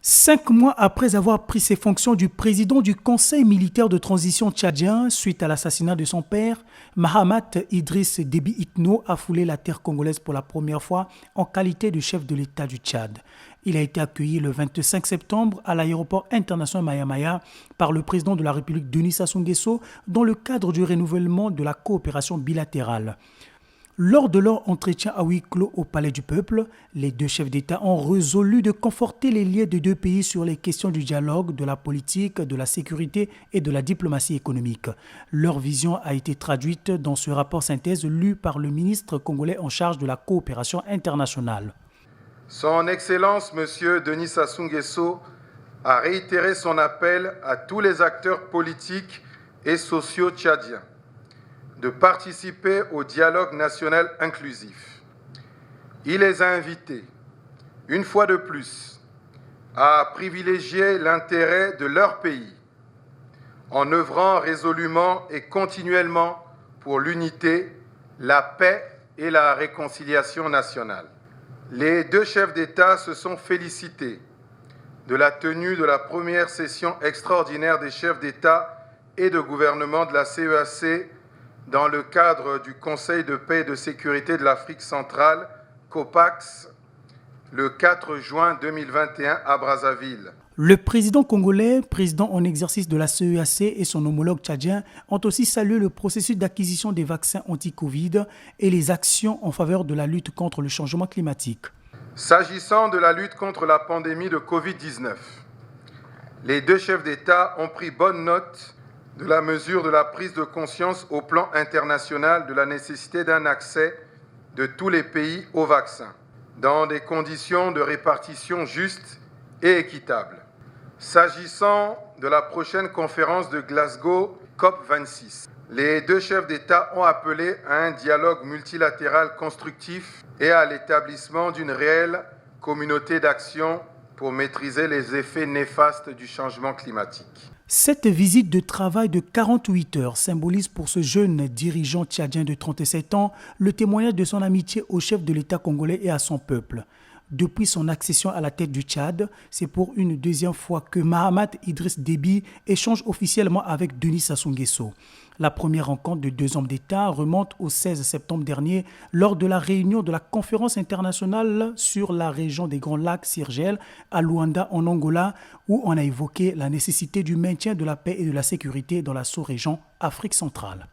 5 mois après avoir pris ses fonctions du président du Conseil militaire de transition tchadien suite à l'assassinat de son père, Mahamat Idriss Déby Itno a foulé la terre congolaise pour la première fois en qualité de chef de l'État du Tchad. Il a été accueilli le 25 septembre à l'aéroport international Maya-Maya par le président de la République Denis Sassou Nguesso dans le cadre du renouvellement de la coopération bilatérale. Lors de leur entretien à huis clos au Palais du Peuple, les deux chefs d'État ont résolu de conforter les liens des deux pays sur les questions du dialogue, de la politique, de la sécurité et de la diplomatie économique. Leur vision a été traduite dans ce rapport synthèse lu par le ministre congolais en charge de la coopération internationale. Son Excellence, M. Denis Sassou Nguesso, a réitéré son appel à tous les acteurs politiques et sociaux tchadiens de participer au dialogue national inclusif. Il les a invités, une fois de plus, à privilégier l'intérêt de leur pays en œuvrant résolument et continuellement pour l'unité, la paix et la réconciliation nationale. Les deux chefs d'État se sont félicités de la tenue de la première session extraordinaire des chefs d'État et de gouvernement de la CEAC dans le cadre du Conseil de paix et de sécurité de l'Afrique centrale, COPAX, le 4 juin 2021 à Brazzaville. Le président congolais, président en exercice de la CEAC et son homologue tchadien ont aussi salué le processus d'acquisition des vaccins anti-Covid et les actions en faveur de la lutte contre le changement climatique. S'agissant de la lutte contre la pandémie de Covid-19, les deux chefs d'État ont pris bonne note de la mesure de la prise de conscience au plan international de la nécessité d'un accès de tous les pays au vaccin, dans des conditions de répartition justes et équitables. S'agissant de la prochaine conférence de Glasgow, COP26, les deux chefs d'État ont appelé à un dialogue multilatéral constructif et à l'établissement d'une réelle communauté d'action pour maîtriser les effets néfastes du changement climatique. Cette visite de travail de 48 heures symbolise pour ce jeune dirigeant tchadien de 37 ans le témoignage de son amitié au chef de l'État congolais et à son peuple. Depuis son accession à la tête du Tchad, c'est pour une deuxième fois que Mahamat Idriss Déby échange officiellement avec Denis Sassou Nguesso. La première rencontre de deux hommes d'État remonte au 16 septembre dernier lors de la réunion de la conférence internationale sur la région des Grands Lacs Sirgel à Luanda en Angola, où on a évoqué la nécessité du maintien de la paix et de la sécurité dans la sous-région Afrique centrale.